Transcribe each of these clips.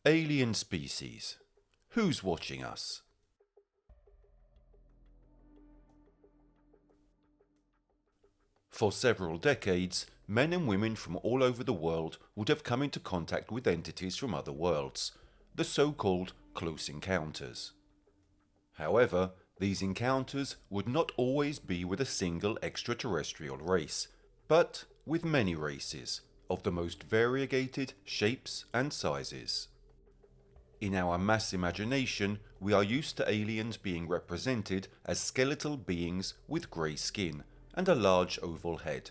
Alien species. Who's watching us? For several decades, men and women from all over the world would have come into contact with entities from other worlds, the so-called close encounters. However, these encounters would not always be with a single extraterrestrial race, but with many races, of the most variegated shapes and sizes. In our mass imagination, we are used to aliens being represented as skeletal beings with grey skin and a large oval head.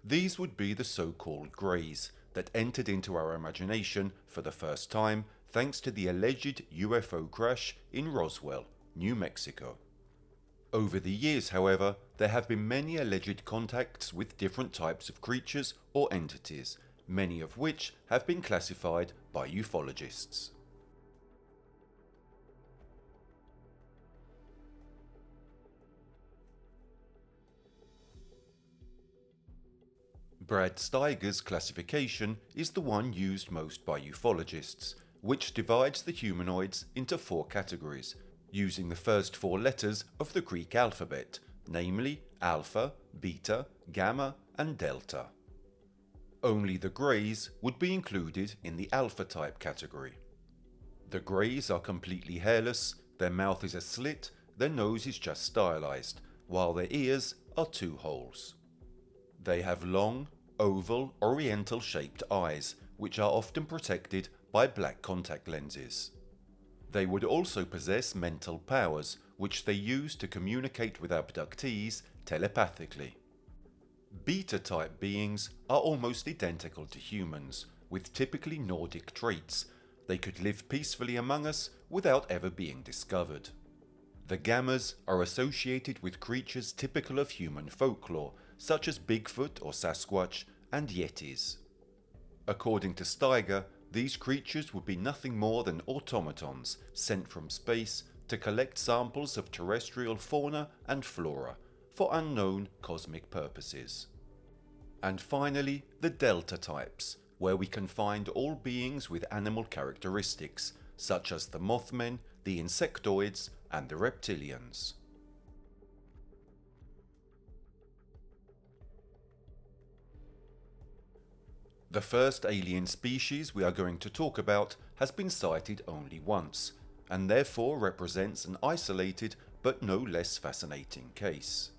These would be the so-called greys that entered into our imagination for the first time thanks to the alleged UFO crash in Roswell, New Mexico. Over the years, however, there have been many alleged contacts with different types of creatures or entities, many of which have been classified by ufologists. Brad Steiger's classification is the one used most by ufologists, which divides the humanoids into 4 categories, using the first 4 letters of the Greek alphabet, namely Alpha, Beta, Gamma and Delta. Only the greys would be included in the Alpha type category. The greys are completely hairless, their mouth is a slit, their nose is just stylized, while their ears are 2 holes. They have long, oval, oriental shaped eyes, which are often protected by black contact lenses. They would also possess mental powers, which they use to communicate with abductees telepathically. Beta-type beings are almost identical to humans, with typically Nordic traits. They could live peacefully among us without ever being discovered. The Gammas are associated with creatures typical of human folklore, such as Bigfoot or Sasquatch and Yetis. According to Steiger, these creatures would be nothing more than automatons sent from space to collect samples of terrestrial fauna and flora for unknown cosmic purposes. And finally, the Delta types, where we can find all beings with animal characteristics, such as the Mothman, the insectoids and the Reptilians. The first alien species we are going to talk about has been sighted only once, and therefore represents an isolated but no less fascinating case.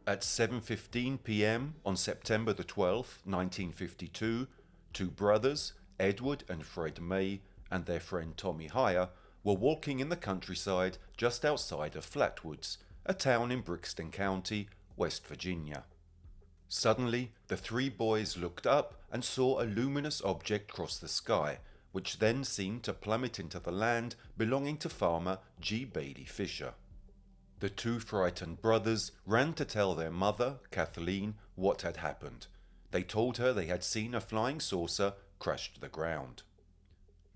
At 7:15 p.m. on September the 12th, 1952, 2 brothers, Edward and Fred May, and their friend Tommy Hyer, were walking in the countryside just outside of Flatwoods, a town in Brixton County, West Virginia. Suddenly, the 3 boys looked up and saw a luminous object cross the sky, which then seemed to plummet into the land belonging to farmer G. Bailey Fisher. The 2 frightened brothers ran to tell their mother, Kathleen, what had happened. They told her they had seen a flying saucer crash to the ground.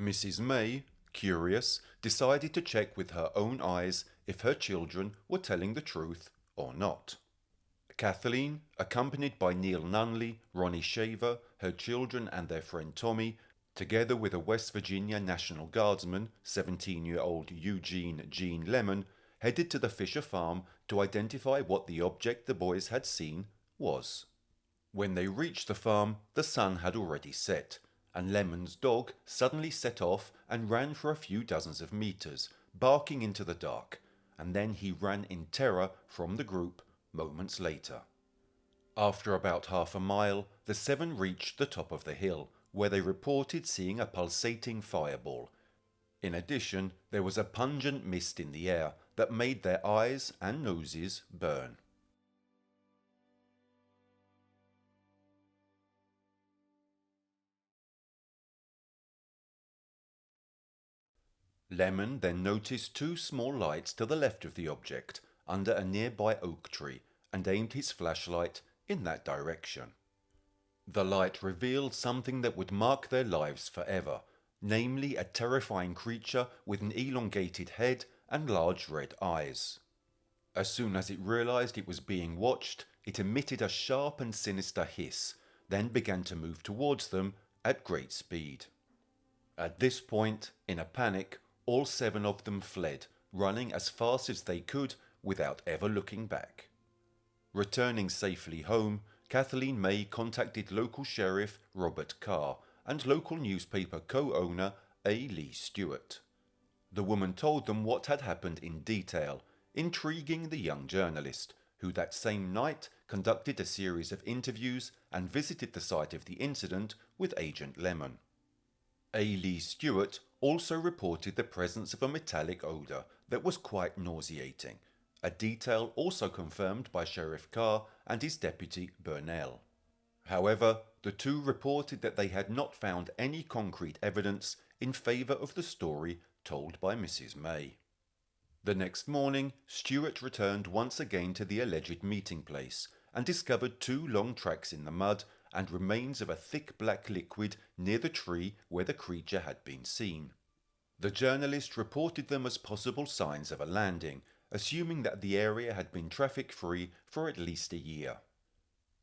Mrs. May, curious, decided to check with her own eyes if her children were telling the truth or not. Kathleen, accompanied by Neil Nunley, Ronnie Shaver, her children and their friend Tommy, together with a West Virginia National Guardsman, 17-year-old Eugene Gene Lemon, headed to the Fisher farm to identify what the object the boys had seen was. When they reached the farm, the sun had already set, and Lemon's dog suddenly set off and ran for a few dozens of meters, barking into the dark, and then he ran in terror from the group moments later. After about half a mile, the 7 reached the top of the hill, where they reported seeing a pulsating fireball. In addition, there was a pungent mist in the air that made their eyes and noses burn. Lemon then noticed 2 small lights to the left of the object, under a nearby oak tree, and aimed his flashlight in that direction. The light revealed something that would mark their lives forever, namely a terrifying creature with an elongated head and large red eyes. As soon as it realized it was being watched, it emitted a sharp and sinister hiss, then began to move towards them at great speed. At this point, in a panic, all 7 of them fled, running as fast as they could without ever looking back. Returning safely home, Kathleen May contacted local sheriff Robert Carr and local newspaper co-owner A. Lee Stewart. The woman told them what had happened in detail, intriguing the young journalist, who that same night conducted a series of interviews and visited the site of the incident with Agent Lemon. A. Lee Stewart also reported the presence of a metallic odour that was quite nauseating, a detail also confirmed by Sheriff Carr and his deputy Burnell. However, the two reported that they had not found any concrete evidence in favour of the story told by Mrs. May. The next morning, Stewart returned once again to the alleged meeting place and discovered 2 long tracks in the mud and remains of a thick black liquid near the tree where the creature had been seen. The journalist reported them as possible signs of a landing, assuming that the area had been traffic-free for at least a year.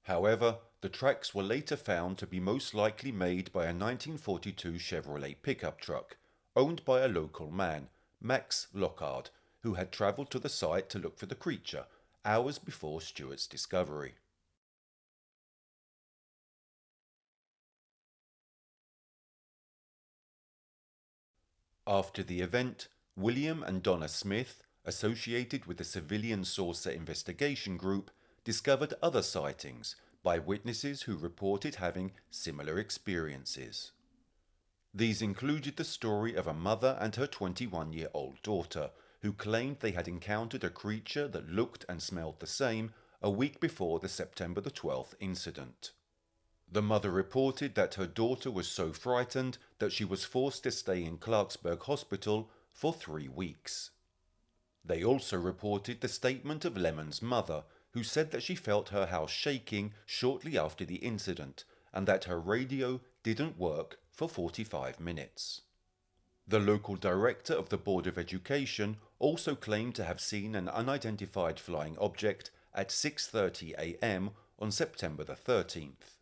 However, the tracks were later found to be most likely made by a 1942 Chevrolet pickup truck, owned by a local man, Max Lockhart, who had travelled to the site to look for the creature hours before Stewart's discovery. After the event, William and Donna Smith, associated with the Civilian Saucer Investigation Group, discovered other sightings by witnesses who reported having similar experiences. These included the story of a mother and her 21-year-old daughter, who claimed they had encountered a creature that looked and smelled the same a week before the September the 12th incident. The mother reported that her daughter was so frightened that she was forced to stay in Clarksburg Hospital for 3 weeks. They also reported the statement of Lemon's mother, who said that she felt her house shaking shortly after the incident and that her radio didn't work for 45 minutes. The local director of the Board of Education also claimed to have seen an unidentified flying object at 6:30 a.m. on September the 13th.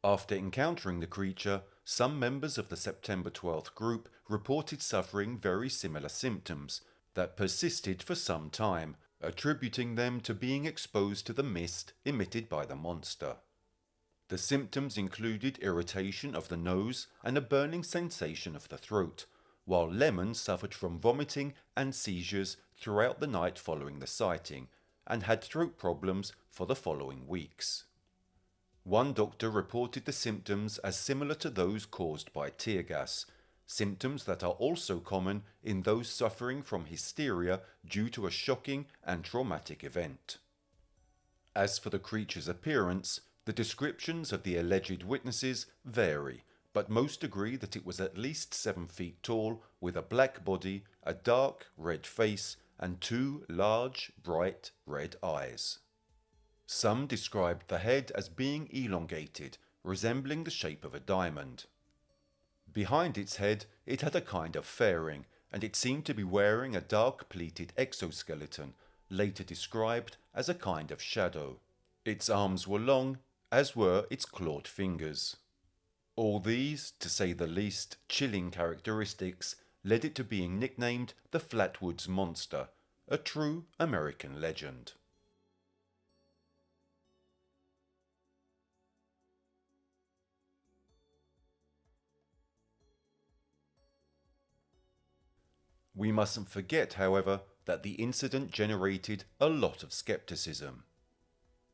After encountering the creature, some members of the September 12th group reported suffering very similar symptoms that persisted for some time, attributing them to being exposed to the mist emitted by the monster. The symptoms included irritation of the nose and a burning sensation of the throat, while Lemon suffered from vomiting and seizures throughout the night following the sighting, and had throat problems for the following weeks. One doctor reported the symptoms as similar to those caused by tear gas, symptoms that are also common in those suffering from hysteria due to a shocking and traumatic event. As for the creature's appearance, the descriptions of the alleged witnesses vary, but most agree that it was at least 7 feet tall, with a black body, a dark red face, and 2 large, bright red eyes. Some described the head as being elongated, resembling the shape of a diamond. Behind its head it had a kind of fairing, and it seemed to be wearing a dark pleated exoskeleton, later described as a kind of shadow. Its arms were long, as were its clawed fingers. All these, to say the least, chilling characteristics led it to being nicknamed the Flatwoods Monster, a true American legend. We mustn't forget, however, that the incident generated a lot of skepticism.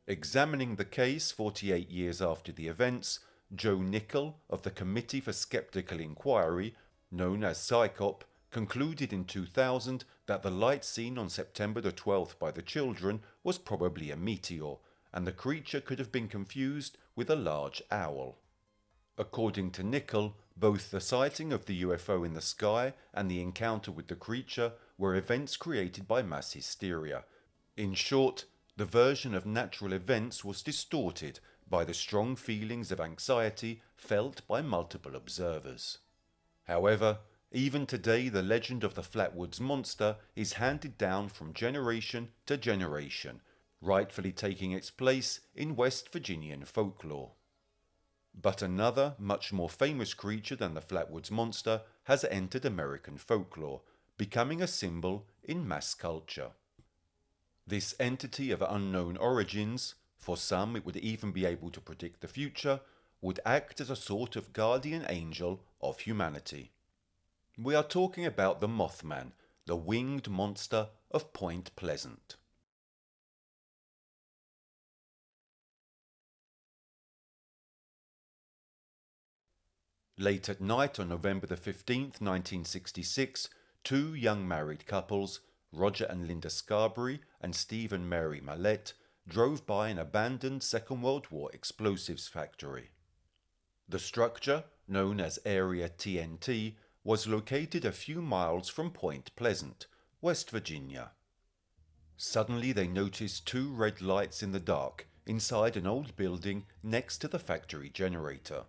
Examining the case 48 years after the events, Joe Nickel of the Committee for Skeptical Inquiry, known as SCICOP, concluded in 2000 that the light seen on September the 12th by the children was probably a meteor, and the creature could have been confused with a large owl. According to Nickel, both the sighting of the UFO in the sky and the encounter with the creature were events created by mass hysteria. In short, the version of natural events was distorted by the strong feelings of anxiety felt by multiple observers. However, even today the legend of the Flatwoods Monster is handed down from generation to generation, rightfully taking its place in West Virginian folklore. But another, much more famous creature than the Flatwoods Monster has entered American folklore, becoming a symbol in mass culture. This entity of unknown origins, for some it would even be able to predict the future, would act as a sort of guardian angel of humanity. We are talking about the Mothman, the winged monster of Point Pleasant. Late at night on November the 15th, 1966, two young married couples, Roger and Linda Scarberry and Steve and Mary Mallette, drove by an abandoned Second World War explosives factory. The structure, known as Area TNT, was located a few miles from Point Pleasant, West Virginia. Suddenly they noticed two red lights in the dark inside an old building next to the factory generator.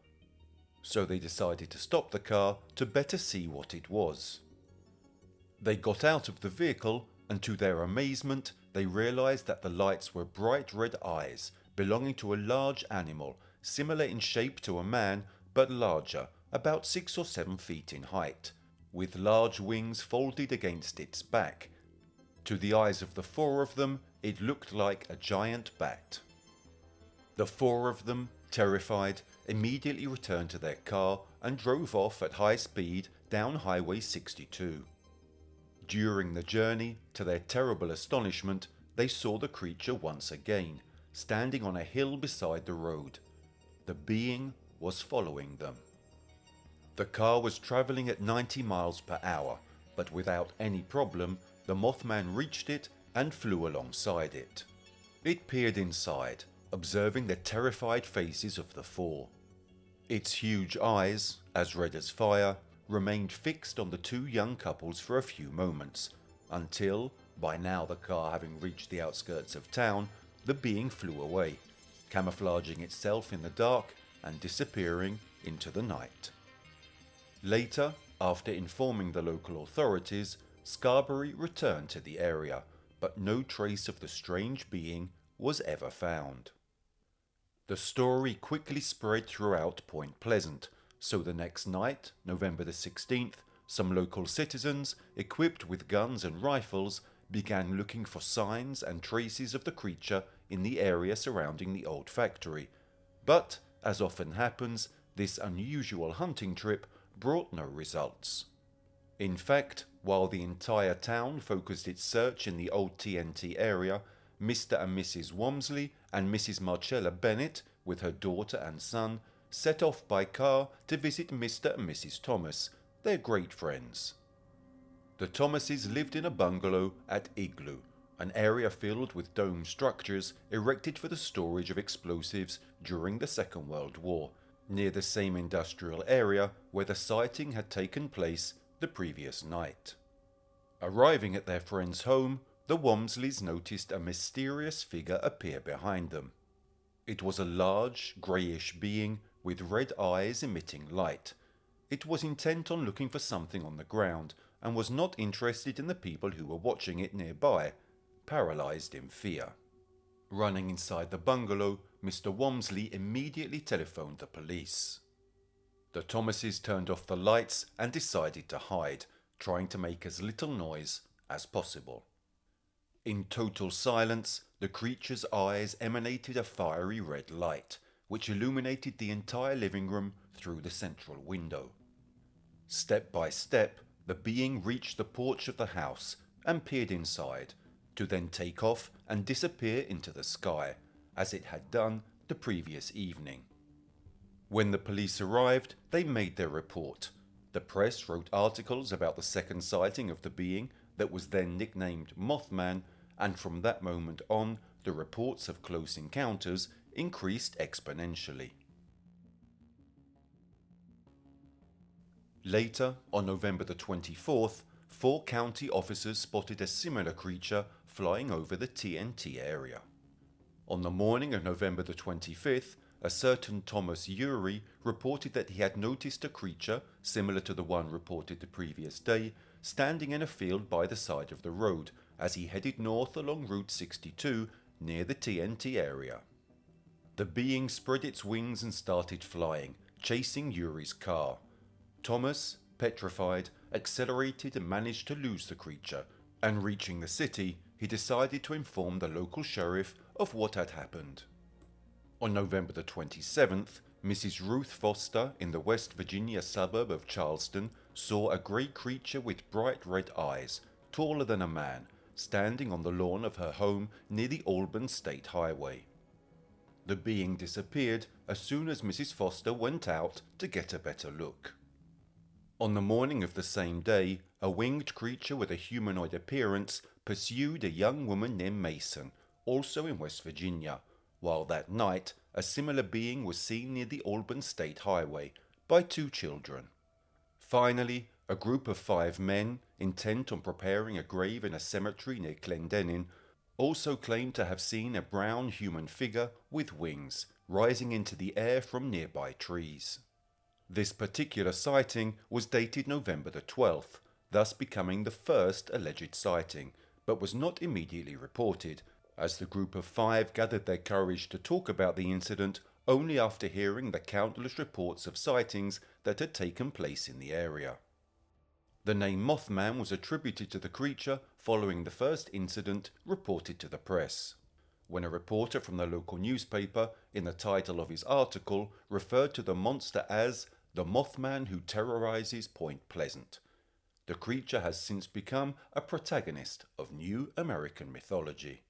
So they decided to stop the car to better see what it was. They got out of the vehicle and to their amazement they realized that the lights were bright red eyes belonging to a large animal similar in shape to a man but larger, about 6 or 7 feet in height, with large wings folded against its back. To the eyes of the four of them it looked like a giant bat. The four of them, terrified, immediately returned to their car and drove off at high speed down Highway 62. During the journey, to their terrible astonishment, they saw the creature once again, standing on a hill beside the road. The being was following them. The car was travelling at 90 miles per hour, but without any problem, the Mothman reached it and flew alongside it. It peered inside, observing the terrified faces of the four. Its huge eyes, as red as fire, remained fixed on the two young couples for a few moments, until, by now the car having reached the outskirts of town, the being flew away, camouflaging itself in the dark and disappearing into the night. Later, after informing the local authorities, Scarberry returned to the area, but no trace of the strange being was ever found. The story quickly spread throughout Point Pleasant, so the next night, November the 16th, some local citizens, equipped with guns and rifles, began looking for signs and traces of the creature in the area surrounding the old factory. But, as often happens, this unusual hunting trip brought no results. In fact, while the entire town focused its search in the old TNT area, Mr. and Mrs. Walmsley and Mrs. Marcella Bennett, with her daughter and son, set off by car to visit Mr. and Mrs. Thomas, their great friends. The Thomases lived in a bungalow at Igloo, an area filled with dome structures erected for the storage of explosives during the Second World War, near the same industrial area where the sighting had taken place the previous night. Arriving at their friend's home, the Walmsleys noticed a mysterious figure appear behind them. It was a large, greyish being with red eyes emitting light. It was intent on looking for something on the ground and was not interested in the people who were watching it nearby, paralysed in fear. Running inside the bungalow, Mr. Walmsley immediately telephoned the police. The Thomases turned off the lights and decided to hide, trying to make as little noise as possible. In total silence, the creature's eyes emanated a fiery red light, which illuminated the entire living room through the central window. Step by step, the being reached the porch of the house and peered inside, to then take off and disappear into the sky, as it had done the previous evening. When the police arrived, they made their report. The press wrote articles about the second sighting of the being that was then nicknamed Mothman, and from that moment on, the reports of close encounters increased exponentially. Later, on November the 24th, 4 county officers spotted a similar creature flying over the TNT area. On the morning of November the 25th, a certain Thomas Urey reported that he had noticed a creature similar to the one reported the previous day, standing in a field by the side of the road as he headed north along Route 62 near the TNT area. The being spread its wings and started flying, chasing Yuri's car. Thomas, petrified, accelerated and managed to lose the creature, and reaching the city, he decided to inform the local sheriff of what had happened. On November the 27th, Mrs. Ruth Foster in the West Virginia suburb of Charleston saw a grey creature with bright red eyes, taller than a man, standing on the lawn of her home near the Auburn State Highway. The being disappeared as soon as Mrs. Foster went out to get a better look. On the morning of the same day, a winged creature with a humanoid appearance pursued a young woman named Mason, also in West Virginia, while that night a similar being was seen near the Auburn State Highway by two children. Finally, a group of 5 men, intent on preparing a grave in a cemetery near Clendenin, also claimed to have seen a brown human figure with wings rising into the air from nearby trees. This particular sighting was dated November the 12th, thus becoming the first alleged sighting, but was not immediately reported, as the group of 5 gathered their courage to talk about the incident only after hearing the countless reports of sightings that had taken place in the area. The name Mothman was attributed to the creature following the first incident reported to the press, when a reporter from the local newspaper, in the title of his article, referred to the monster as the Mothman who terrorizes Point Pleasant. The creature has since become a protagonist of new American mythology.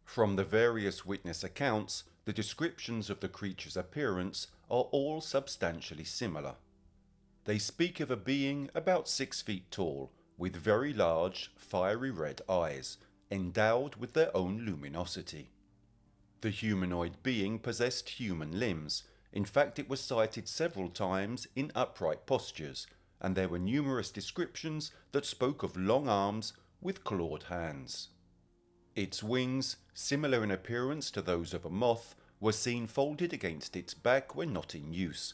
From the various witness accounts, the descriptions of the creature's appearance are all substantially similar. They speak of a being about 6 feet tall, with very large, fiery red eyes, endowed with their own luminosity. The humanoid being possessed human limbs. In fact, it was sighted several times in upright postures, and there were numerous descriptions that spoke of long arms with clawed hands. Its wings, similar in appearance to those of a moth, were seen folded against its back when not in use,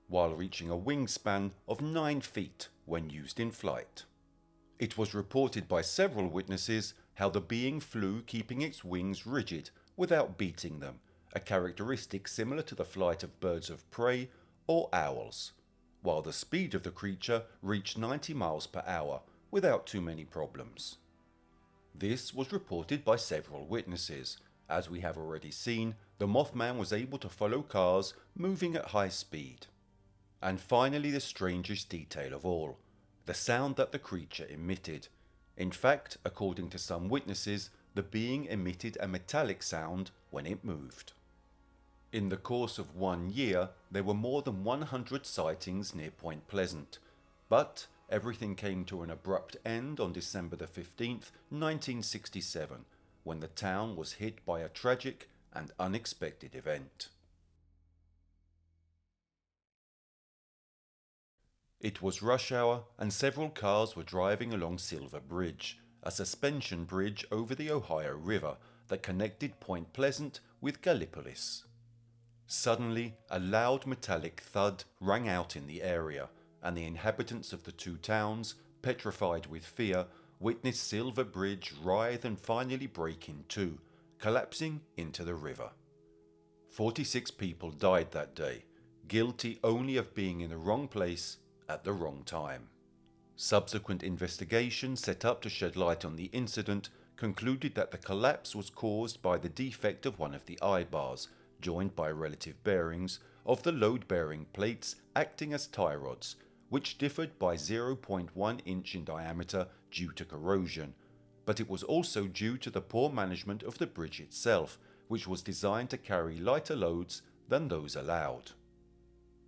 while reaching a wingspan of 9 feet when used in flight. It was reported by several witnesses how the being flew keeping its wings rigid without beating them, a characteristic similar to the flight of birds of prey or owls, while the speed of the creature reached 90 miles per hour without too many problems. This was reported by several witnesses. As we have already seen, the Mothman was able to follow cars moving at high speed. And finally, the strangest detail of all, the sound that the creature emitted. In fact, according to some witnesses, the being emitted a metallic sound when it moved. In the course of 1 year, there were more than 100 sightings near Point Pleasant, but everything came to an abrupt end on December the 15th, 1967, when the town was hit by a tragic and unexpected event. It was rush hour and several cars were driving along Silver Bridge, a suspension bridge over the Ohio River that connected Point Pleasant with Gallipolis. Suddenly, a loud metallic thud rang out in the area, and the inhabitants of the two towns, petrified with fear, witnessed Silver Bridge writhe and finally break in two, collapsing into the river. 46 people died that day, guilty only of being in the wrong place at the wrong time. Subsequent investigation set up to shed light on the incident concluded that the collapse was caused by the defect of one of the eye bars, joined by relative bearings, of the load-bearing plates acting as tie rods, which differed by 0.1 inch in diameter due to corrosion, but it was also due to the poor management of the bridge itself, which was designed to carry lighter loads than those allowed.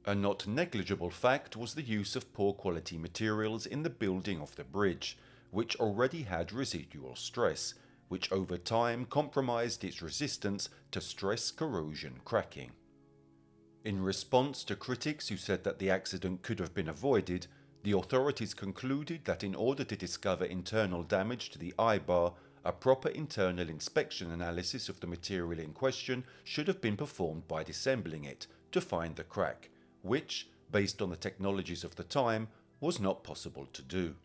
A not negligible fact was the use of poor quality materials in the building of the bridge, which already had residual stress, which over time compromised its resistance to stress corrosion cracking. In response to critics who said that the accident could have been avoided, the authorities concluded that in order to discover internal damage to the eye bar, a proper internal inspection analysis of the material in question should have been performed by disassembling it to find the crack, which, based on the technologies of the time, was not possible to do.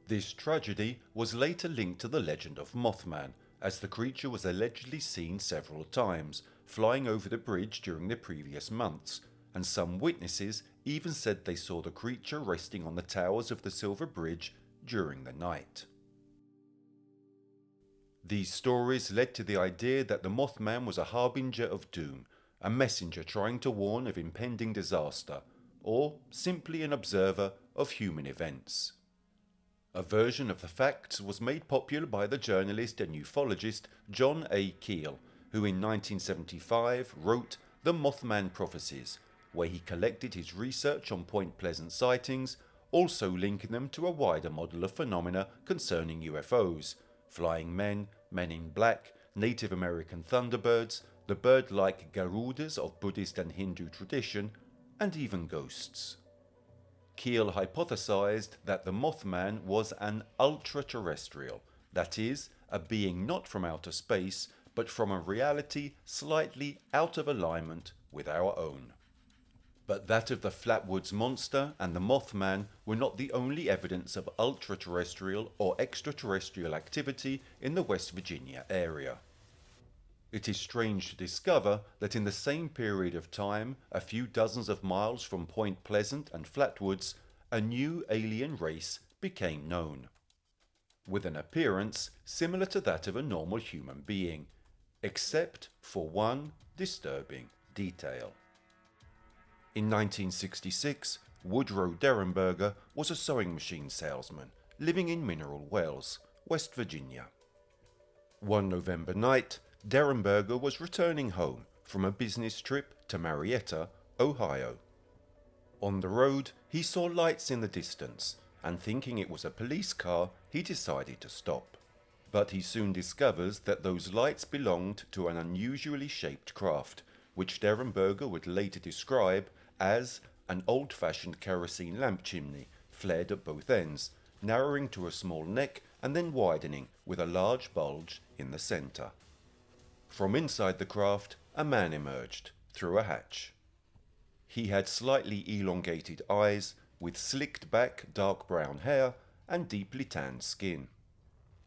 This tragedy was later linked to the legend of Mothman, as the creature was allegedly seen several times, flying over the bridge during the previous months, and some witnesses even said they saw the creature resting on the towers of the Silver Bridge during the night. These stories led to the idea that the Mothman was a harbinger of doom, a messenger trying to warn of impending disaster, or simply an observer of human events. A version of the facts was made popular by the journalist and ufologist John A. Keel, who in 1975 wrote The Mothman Prophecies, where he collected his research on Point Pleasant sightings, also linking them to a wider model of phenomena concerning UFOs, flying men, men in black, Native American thunderbirds, the bird-like Garudas of Buddhist and Hindu tradition, and even ghosts. Keel hypothesized that the Mothman was an ultra-terrestrial, that is, a being not from outer space, but from a reality slightly out of alignment with our own. But that of the Flatwoods Monster and the Mothman were not the only evidence of ultra-terrestrial or extraterrestrial activity in the West Virginia area. It is strange to discover that in the same period of time, a few dozens of miles from Point Pleasant and Flatwoods, a new alien race became known, with an appearance similar to that of a normal human being, except for one disturbing detail. In 1966, Woodrow Derenberger was a sewing machine salesman living in Mineral Wells, West Virginia. One November night, Derenberger was returning home from a business trip to Marietta, Ohio. On the road, he saw lights in the distance, and thinking it was a police car, he decided to stop. But he soon discovers that those lights belonged to an unusually shaped craft, which Derenberger would later describe as an old-fashioned kerosene lamp chimney, flared at both ends, narrowing to a small neck and then widening with a large bulge in the center. From inside the craft, a man emerged through a hatch. He had slightly elongated eyes, with slicked back dark brown hair and deeply tanned skin.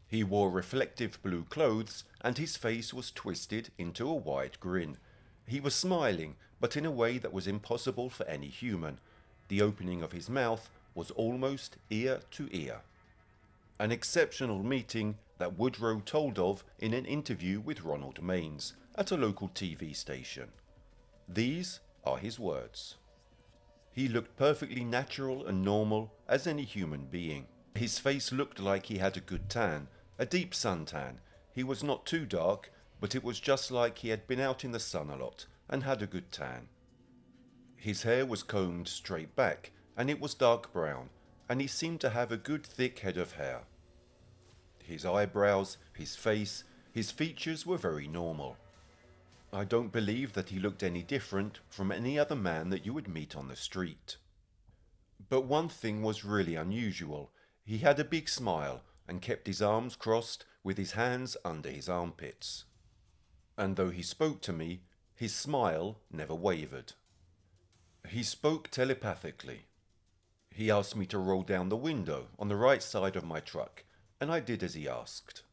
He wore reflective blue clothes, and his face was twisted into a wide grin. He was smiling, but in a way that was impossible for any human. The opening of his mouth was almost ear to ear. An exceptional meeting that Woodrow told of in an interview with Ronald Maines at a local TV station. These are his words. He looked perfectly natural and normal as any human being. His face looked like he had a good tan, a deep suntan. He was not too dark, but it was just like he had been out in the sun a lot and had a good tan. His hair was combed straight back, and it was dark brown, and he seemed to have a good thick head of hair. His eyebrows, his face, his features were very normal. I don't believe that he looked any different from any other man that you would meet on the street. But one thing was really unusual. He had a big smile and kept his arms crossed with his hands under his armpits. And though he spoke to me, his smile never wavered. He spoke telepathically. He asked me to roll down the window on the right side of my truck, and I did as he asked.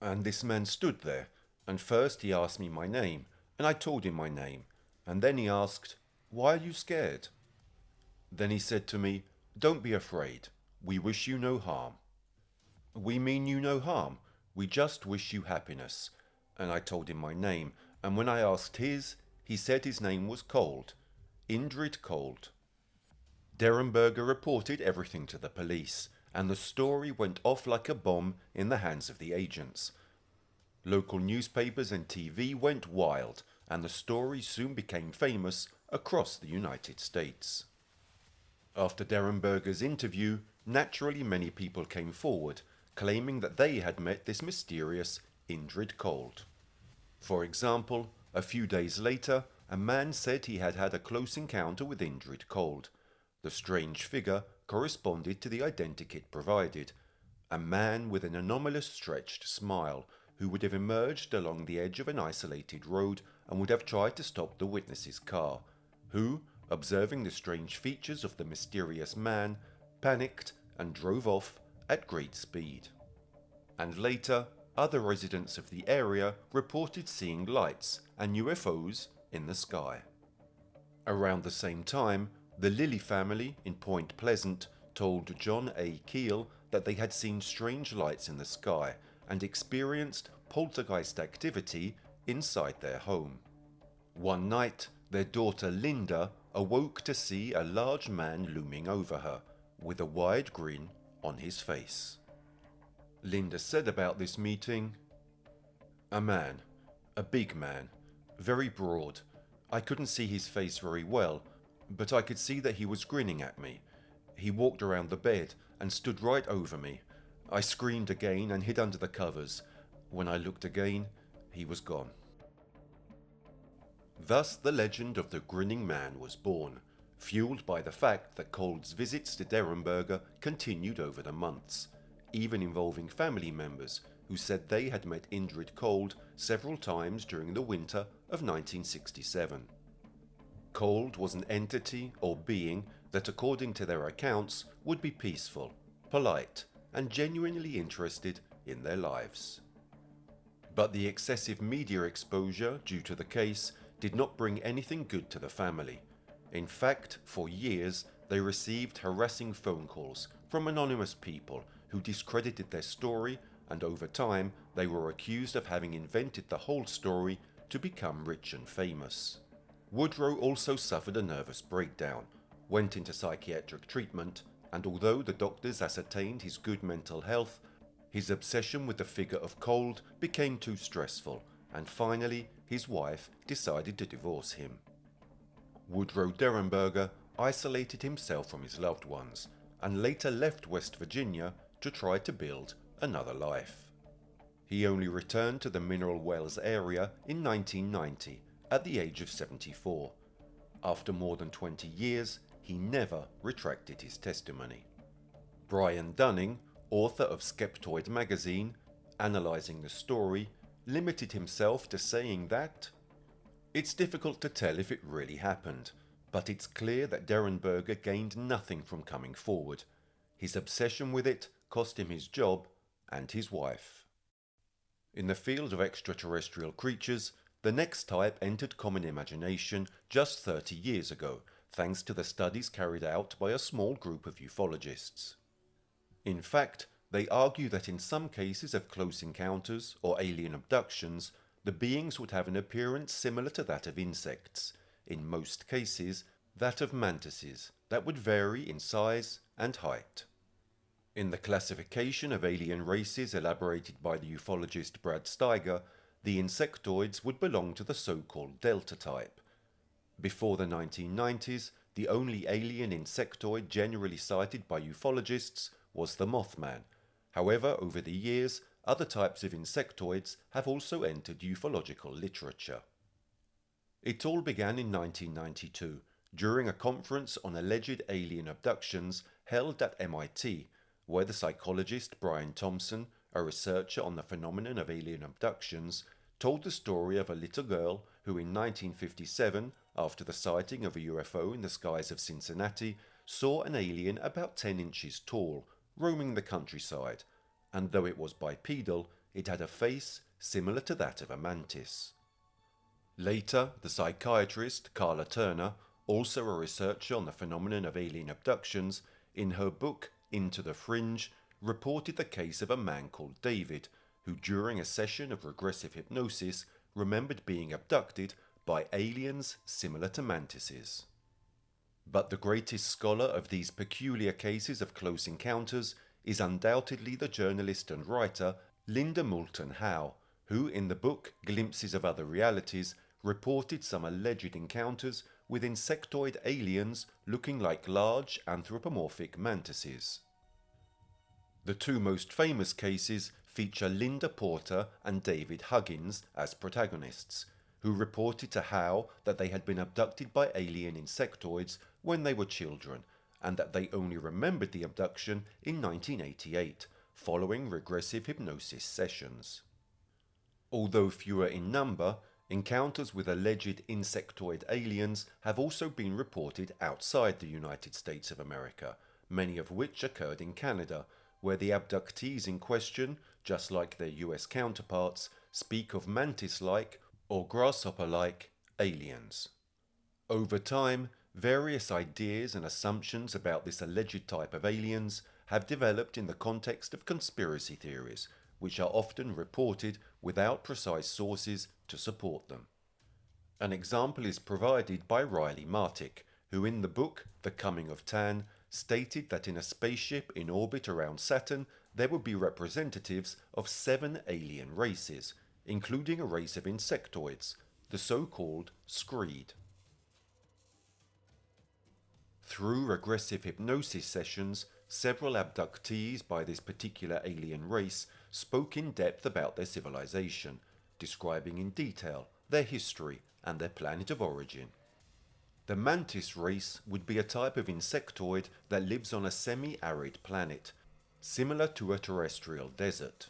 And this man stood there, and first he asked me my name, and I told him my name, and then he asked, "Why are you scared?" Then he said to me, "Don't be afraid. We wish you no harm." "We mean you no harm. We just wish you happiness." And I told him my name, and when I asked his, he said his name was Cold. Indrid Cold. Derenberger reported everything to the police, and the story went off like a bomb in the hands of the agents. Local newspapers and TV went wild, and the story soon became famous across the United States. After Derenberger's interview, naturally many people came forward, claiming that they had met this mysterious Indrid Cold. For example, a few days later, a man said he had had a close encounter with Indrid Cold. The strange figure corresponded to the identikit provided, a man with an anomalous stretched smile, who would have emerged along the edge of an isolated road and would have tried to stop the witness's car, who, observing the strange features of the mysterious man, panicked and drove off at great speed. And later, other residents of the area reported seeing lights and UFOs in the sky. Around the same time, the Lilly family in Point Pleasant told John A. Keel that they had seen strange lights in the sky and experienced poltergeist activity inside their home. One night, their daughter Linda awoke to see a large man looming over her, with a wide grin on his face. Linda said about this meeting, "A man, a big man, very broad. I couldn't see his face very well, but I could see that he was grinning at me. He walked around the bed and stood right over me. I screamed again and hid under the covers. When I looked again, he was gone." Thus the legend of the grinning man was born, fueled by the fact that Cold's visits to Derenberger continued over the months, even involving family members who said they had met Indrid Cold several times during the winter of 1967. Cold was an entity or being that, according to their accounts, would be peaceful, polite, and genuinely interested in their lives. But the excessive media exposure due to the case did not bring anything good to the family. In fact, for years they received harassing phone calls from anonymous people who discredited their story, and over time they were accused of having invented the whole story to become rich and famous. Woodrow also suffered a nervous breakdown, went into psychiatric treatment, and although the doctors ascertained his good mental health, his obsession with the figure of Cold became too stressful, and finally his wife decided to divorce him. Woodrow Derenberger isolated himself from his loved ones and later left West Virginia to try to build another life. He only returned to the Mineral Wells area in 1990 at the age of 74. After more than 20 years, he never retracted his testimony. Brian Dunning, author of Skeptoid magazine, analysing the story, limited himself to saying that it's difficult to tell if it really happened, but it's clear that Derenberger gained nothing from coming forward. His obsession with it cost him his job and his wife. In the field of extraterrestrial creatures, the next type entered common imagination just 30 years ago, thanks to the studies carried out by a small group of ufologists. In fact, they argue that in some cases of close encounters or alien abductions, the beings would have an appearance similar to that of insects, in most cases that of mantises, that would vary in size and height. In the classification of alien races elaborated by the ufologist Brad Steiger, the insectoids would belong to the so-called Delta type. Before the 1990s, the only alien insectoid generally cited by ufologists was the Mothman. However, over the years, other types of insectoids have also entered ufological literature. It all began in 1992, during a conference on alleged alien abductions held at MIT, where the psychologist Brian Thompson, a researcher on the phenomenon of alien abductions, told the story of a little girl who in 1957, after the sighting of a UFO in the skies of Cincinnati, saw an alien about 10 inches tall, roaming the countryside, and though it was bipedal, it had a face similar to that of a mantis. Later, the psychiatrist Carla Turner, also a researcher on the phenomenon of alien abductions, in her book Into the Fringe, reported the case of a man called David, who during a session of regressive hypnosis remembered being abducted by aliens similar to mantises. But the greatest scholar of these peculiar cases of close encounters is undoubtedly the journalist and writer Linda Moulton Howe, who in the book Glimpses of Other Realities reported some alleged encounters with insectoid aliens looking like large anthropomorphic mantises. The two most famous cases feature Linda Porter and David Huggins as protagonists, who reported to Howe that they had been abducted by alien insectoids when they were children, and that they only remembered the abduction in 1988, following regressive hypnosis sessions. Although fewer in number, encounters with alleged insectoid aliens have also been reported outside the United States of America, many of which occurred in Canada, where the abductees in question just like their US counterparts, speak of mantis-like or grasshopper-like aliens. Over time, various ideas and assumptions about this alleged type of aliens have developed in the context of conspiracy theories, which are often reported without precise sources to support them. An example is provided by Riley Martic, who in the book The Coming of Tan stated that in a spaceship in orbit around Saturn there would be representatives of 7 alien races, including a race of insectoids, the so-called Screed. Through regressive hypnosis sessions, several abductees by this particular alien race spoke in depth about their civilization, describing in detail their history and their planet of origin. The mantis race would be a type of insectoid that lives on a semi-arid planet, similar to a terrestrial desert.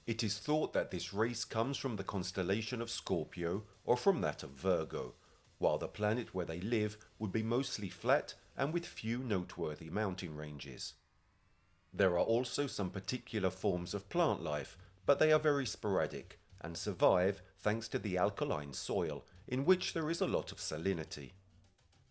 It is thought that this race comes from the constellation of Scorpio or from that of Virgo, while the planet where they live would be mostly flat and with few noteworthy mountain ranges. There are also some particular forms of plant life, but they are very sporadic and survive thanks to the alkaline soil, in which there is a lot of salinity.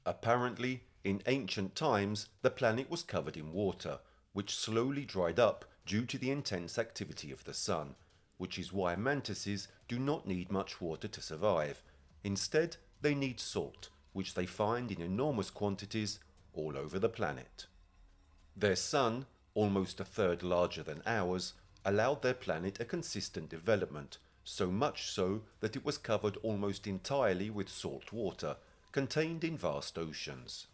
Apparently, in ancient times, the planet was covered in water, which slowly dried up due to the intense activity of the sun, which is why mantises do not need much water to survive. Instead, they need salt, which they find in enormous quantities all over the planet. Their sun, almost a third larger than ours, allowed their planet a consistent development, so much so that it was covered almost entirely with salt water, contained in vast oceans.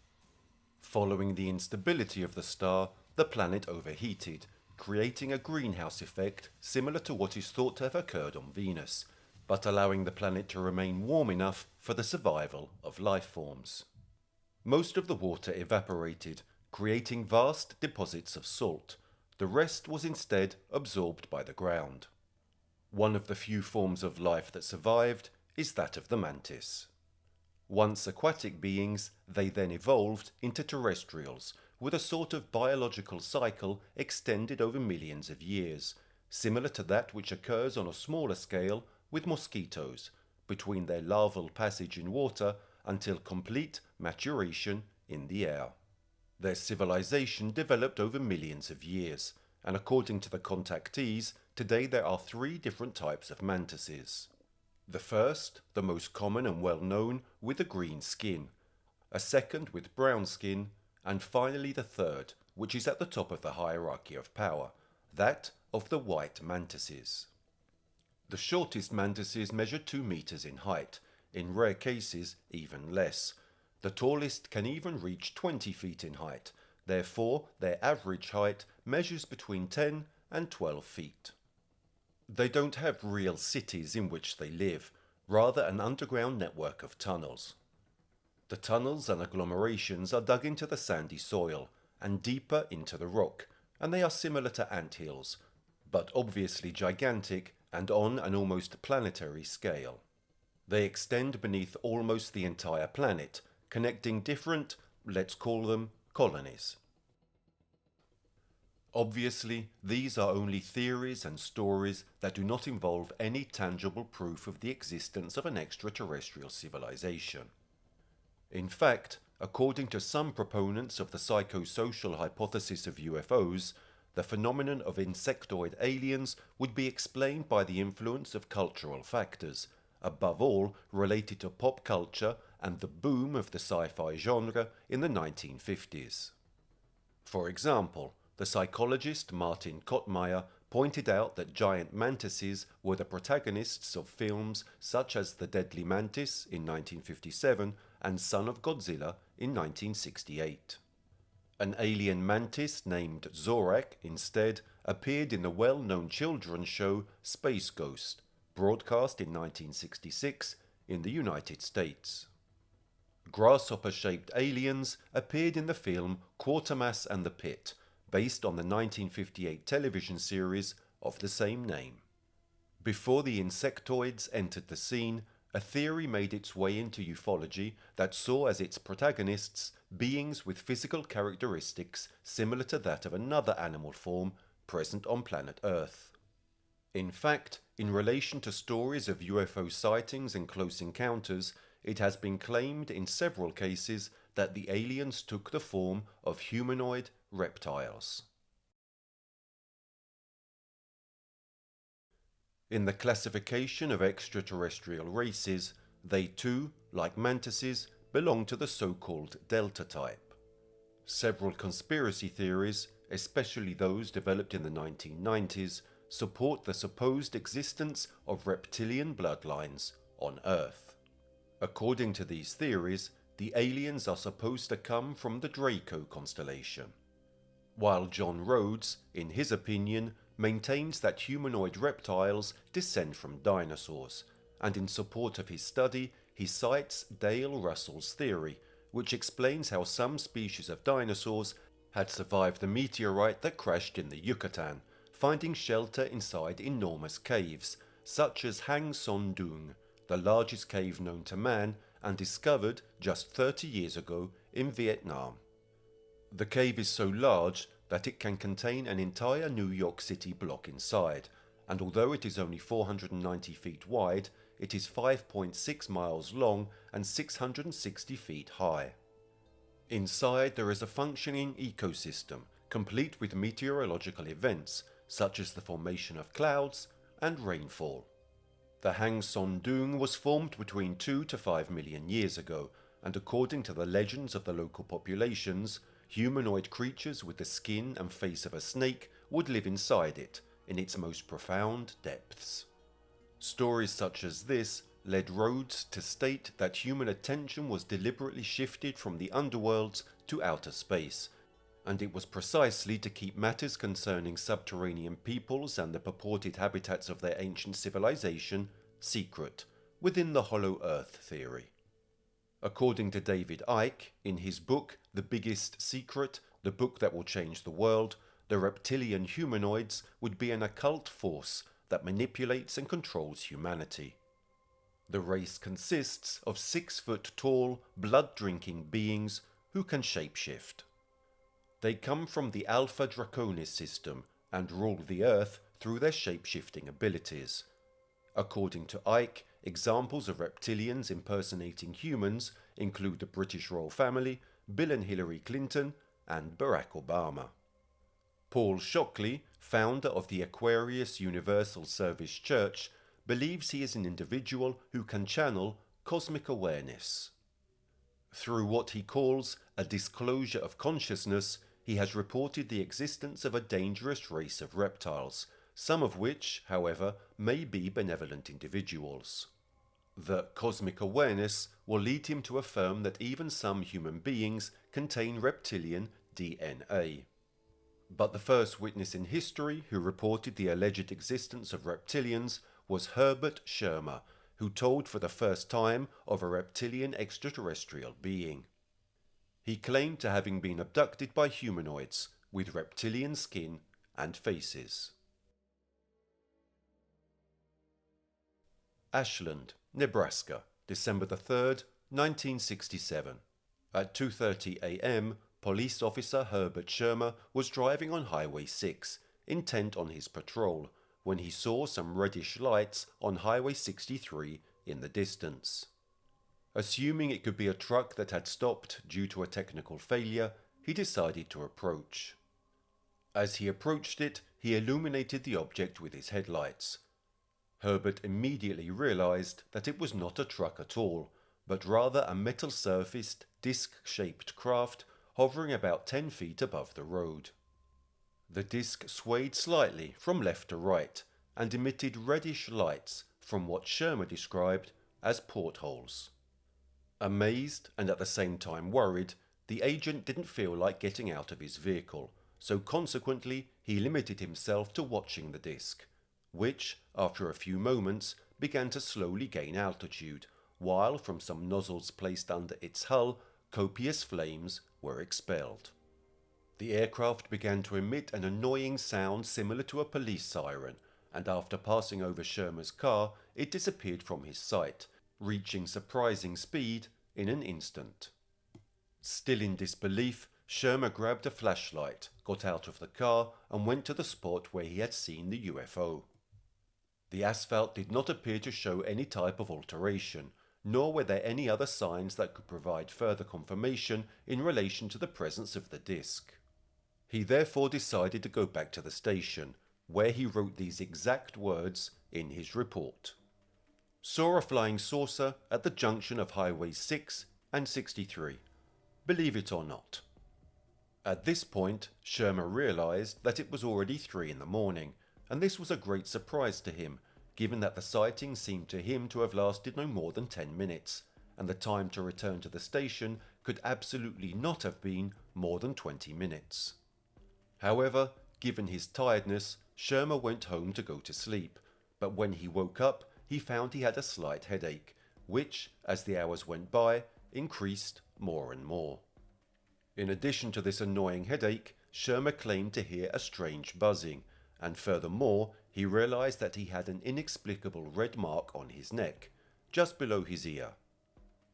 Following the instability of the star, the planet overheated, creating a greenhouse effect similar to what is thought to have occurred on Venus, but allowing the planet to remain warm enough for the survival of life forms. Most of the water evaporated, creating vast deposits of salt. The rest was instead absorbed by the ground. One of the few forms of life that survived is that of the mantis. Once aquatic beings, they then evolved into terrestrials, with a sort of biological cycle extended over millions of years, similar to that which occurs on a smaller scale with mosquitoes, between their larval passage in water until complete maturation in the air. Their civilization developed over millions of years, and according to the contactees, today there are 3 different types of mantises. The first, the most common and well known, with a green skin, a second with brown skin, and finally the third, which is at the top of the hierarchy of power, that of the white mantises. The shortest mantises measure 2 meters in height, in rare cases even less. The tallest can even reach 20 feet in height, therefore their average height measures between 10 and 12 feet. They don't have real cities in which they live, rather an underground network of tunnels. The tunnels and agglomerations are dug into the sandy soil and deeper into the rock, and they are similar to anthills, but obviously gigantic and on an almost planetary scale. They extend beneath almost the entire planet, connecting different, let's call them, colonies. Obviously, these are only theories and stories that do not involve any tangible proof of the existence of an extraterrestrial civilization. In fact, according to some proponents of the psychosocial hypothesis of UFOs, the phenomenon of insectoid aliens would be explained by the influence of cultural factors, above all related to pop culture and the boom of the sci-fi genre in the 1950s. For example, the psychologist Martin Kottmeyer pointed out that giant mantises were the protagonists of films such as The Deadly Mantis in 1957 and Son of Godzilla in 1968. An alien mantis named Zorak instead appeared in the well-known children's show Space Ghost, broadcast in 1966 in the United States. Grasshopper-shaped aliens appeared in the film Quatermass and the Pit, based on the 1958 television series of the same name. Before the insectoids entered the scene, a theory made its way into ufology that saw as its protagonists beings with physical characteristics similar to that of another animal form present on planet Earth. In fact, in relation to stories of UFO sightings and close encounters, it has been claimed in several cases that the aliens took the form of humanoid reptiles. In the classification of extraterrestrial races, they too, like mantises, belong to the so-called Delta type. Several conspiracy theories, especially those developed in the 1990s, support the supposed existence of reptilian bloodlines on Earth. According to these theories, the aliens are supposed to come from the Draco constellation, while John Rhodes, in his opinion, maintains that humanoid reptiles descend from dinosaurs, and in support of his study he cites Dale Russell's theory, which explains how some species of dinosaurs had survived the meteorite that crashed in the Yucatan, finding shelter inside enormous caves, such as Hang Son Doong, the largest cave known to man and discovered just 30 years ago in Vietnam. The cave is so large that it can contain an entire New York City block inside, and although it is only 490 feet wide, it is 5.6 miles long and 660 feet high. Inside there is a functioning ecosystem, complete with meteorological events, such as the formation of clouds and rainfall. The Hang Son Doong was formed between 2 to 5 million years ago, and according to the legends of the local populations, humanoid creatures with the skin and face of a snake would live inside it, in its most profound depths. Stories such as this led Rhodes to state that human attention was deliberately shifted from the underworlds to outer space, and it was precisely to keep matters concerning subterranean peoples and the purported habitats of their ancient civilization secret, within the Hollow Earth theory. According to David Icke, in his book The Biggest Secret, the book that will change the world, the reptilian humanoids would be an occult force that manipulates and controls humanity. The race consists of 6-foot-tall, blood-drinking beings who can shapeshift. They come from the Alpha Draconis system and rule the Earth through their shapeshifting abilities. According to Icke, examples of reptilians impersonating humans include the British royal family, Bill and Hillary Clinton, and Barack Obama. Paul Shockley, founder of the Aquarius Universal Service Church, believes he is an individual who can channel cosmic awareness. Through what he calls a disclosure of consciousness, he has reported the existence of a dangerous race of reptiles, some of which, however, may be benevolent individuals. The cosmic awareness will lead him to affirm that even some human beings contain reptilian DNA. But the first witness in history who reported the alleged existence of reptilians was Herbert Schirmer, who told for the first time of a reptilian extraterrestrial being. He claimed to having been abducted by humanoids with reptilian skin and faces. Ashland, Nebraska, December the 3rd, 1967. At 2:30 a.m., police officer Herbert Schirmer was driving on Highway 6, intent on his patrol, when he saw some reddish lights on Highway 63 in the distance. Assuming it could be a truck that had stopped due to a technical failure, he decided to approach. As he approached it, he illuminated the object with his headlights. Herbert immediately realized that it was not a truck at all, but rather a metal-surfaced, disc-shaped craft hovering about 10 feet above the road. The disc swayed slightly from left to right and emitted reddish lights from what Schirmer described as portholes. Amazed and at the same time worried, the agent didn't feel like getting out of his vehicle, so consequently he limited himself to watching the disc, which, after a few moments, began to slowly gain altitude, while from some nozzles placed under its hull, copious flames were expelled. The aircraft began to emit an annoying sound similar to a police siren, and after passing over Schirmer's car, it disappeared from his sight, reaching surprising speed in an instant. Still in disbelief, Schirmer grabbed a flashlight, got out of the car, and went to the spot where he had seen the UFO. The asphalt did not appear to show any type of alteration, nor were there any other signs that could provide further confirmation in relation to the presence of the disc. He therefore decided to go back to the station, where he wrote these exact words in his report. Saw a flying saucer at the junction of Highways 6 and 63. Believe it or not. At this point, Shermer realized that it was already 3 in the morning, and this was a great surprise to him, given that the sighting seemed to him to have lasted no more than 10 minutes, and the time to return to the station could absolutely not have been more than 20 minutes. However, given his tiredness, Shermer went home to go to sleep, but when he woke up, he found he had a slight headache, which, as the hours went by, increased more and more. In addition to this annoying headache, Shermer claimed to hear a strange buzzing, and furthermore, he realized that he had an inexplicable red mark on his neck, just below his ear.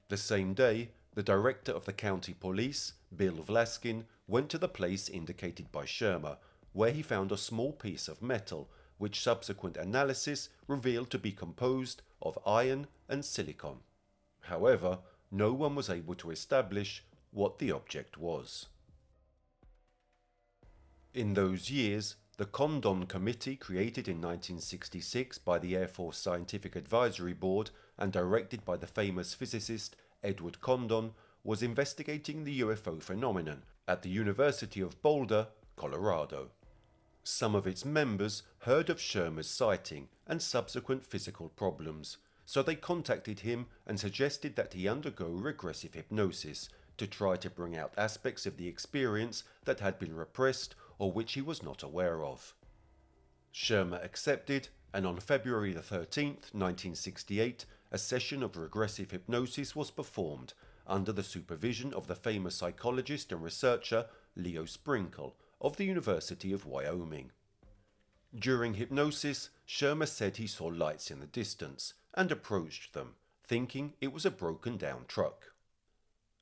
The same day, the director of the county police, Bill Vlaskin, went to the place indicated by Shermer, where he found a small piece of metal, which subsequent analysis revealed to be composed of iron and silicon. However, no one was able to establish what the object was. In those years, the Condon Committee, created in 1966 by the Air Force Scientific Advisory Board and directed by the famous physicist Edward Condon, was investigating the UFO phenomenon at the University of Boulder, Colorado. Some of its members heard of Shermer's sighting and subsequent physical problems, so they contacted him and suggested that he undergo regressive hypnosis to try to bring out aspects of the experience that had been repressed or which he was not aware of. Shermer accepted, and on February 13, 1968, a session of regressive hypnosis was performed under the supervision of the famous psychologist and researcher Leo Sprinkle of the University of Wyoming. During hypnosis, Shermer said he saw lights in the distance and approached them, thinking it was a broken down truck.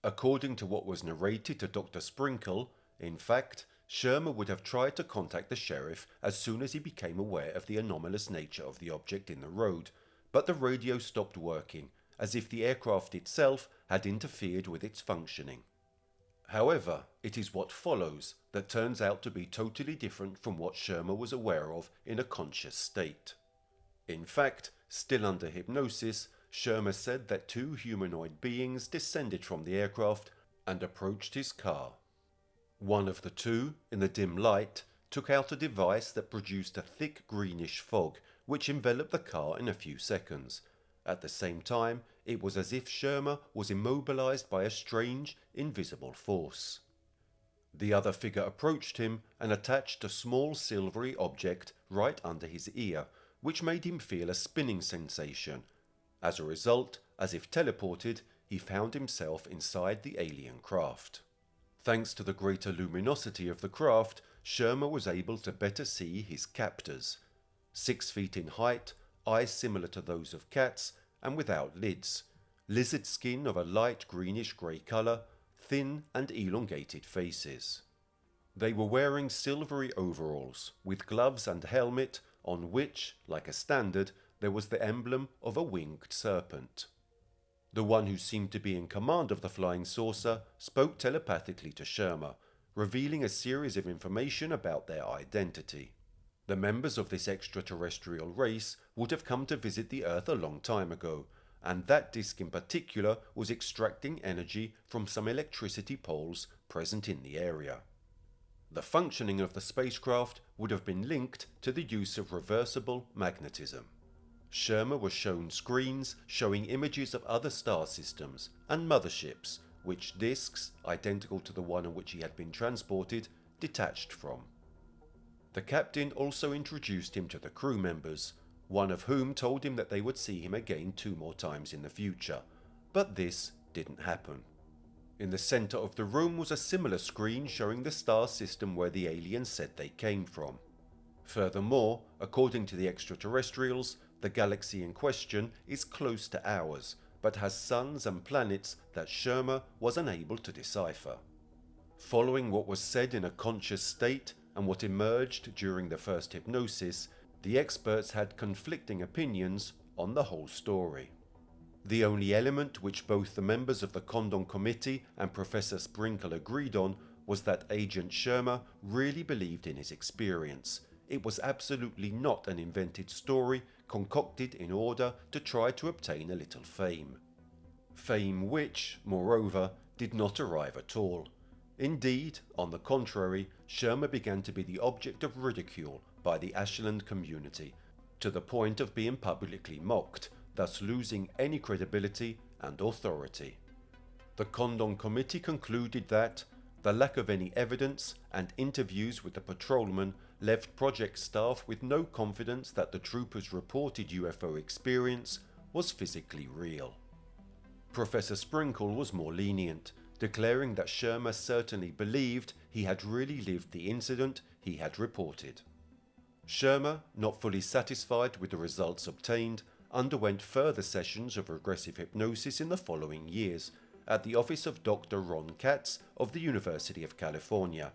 According to what was narrated to Dr. Sprinkle, in fact, Shermer would have tried to contact the sheriff as soon as he became aware of the anomalous nature of the object in the road, but the radio stopped working, as if the aircraft itself had interfered with its functioning. However, it is what follows that turns out to be totally different from what Shermer was aware of in a conscious state. In fact, still under hypnosis, Shermer said that 2 humanoid beings descended from the aircraft and approached his car. One of the 2, in the dim light, took out a device that produced a thick greenish fog which enveloped the car in a few seconds. At the same time, it was as if Shermer was immobilized by a strange, invisible force. The other figure approached him and attached a small silvery object right under his ear, which made him feel a spinning sensation. As a result, as if teleported, he found himself inside the alien craft. Thanks to the greater luminosity of the craft, Shermer was able to better see his captors. 6 feet in height, eyes similar to those of cats, and without lids, lizard skin of a light greenish-grey colour, thin and elongated faces. They were wearing silvery overalls, with gloves and helmet, on which, like a standard, there was the emblem of a winged serpent. The one who seemed to be in command of the flying saucer spoke telepathically to Shermer, revealing a series of information about their identity. The members of this extraterrestrial race would have come to visit the Earth a long time ago, and that disk in particular was extracting energy from some electricity poles present in the area. The functioning of the spacecraft would have been linked to the use of reversible magnetism. Shermer was shown screens showing images of other star systems and motherships, which disks, identical to the one on which he had been transported, detached from. The captain also introduced him to the crew members, one of whom told him that they would see him again 2 more times in the future, but this didn't happen. In the center of the room was a similar screen showing the star system where the aliens said they came from. Furthermore, according to the extraterrestrials, the galaxy in question is close to ours, but has suns and planets that Shermer was unable to decipher. Following what was said in a conscious state and what emerged during the first hypnosis, The experts had conflicting opinions on the whole story. The only element which both the members of the Condon Committee and Professor Sprinkle agreed on was that Agent Shermer really believed in his experience. It was absolutely not an invented story concocted in order to try to obtain a little fame. Fame which, moreover, did not arrive at all. Indeed, on the contrary, Shermer began to be the object of ridicule by the Ashland community, to the point of being publicly mocked, thus losing any credibility and authority. The Condon Committee concluded that the lack of any evidence and interviews with the patrolman left project staff with no confidence that the troopers' reported UFO experience was physically real. Professor Sprinkle was more lenient, declaring that Shermer certainly believed he had really lived the incident he had reported. Shermer, not fully satisfied with the results obtained, underwent further sessions of regressive hypnosis in the following years at the office of Dr. Ron Katz of the University of California,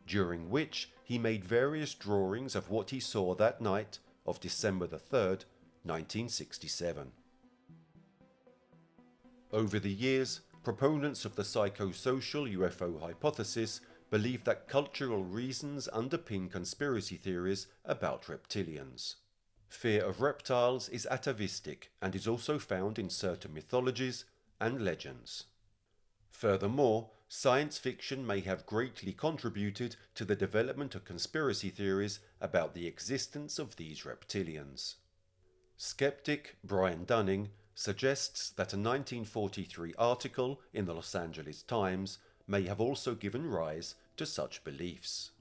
during which he made various drawings of what he saw that night of December the 3rd, 1967. Over the years, proponents of the psychosocial UFO hypothesis believe that cultural reasons underpin conspiracy theories about reptilians. Fear of reptiles is atavistic and is also found in certain mythologies and legends. Furthermore, science fiction may have greatly contributed to the development of conspiracy theories about the existence of these reptilians. Skeptic Brian Dunning suggests that a 1943 article in the Los Angeles Times may have also given rise to such beliefs.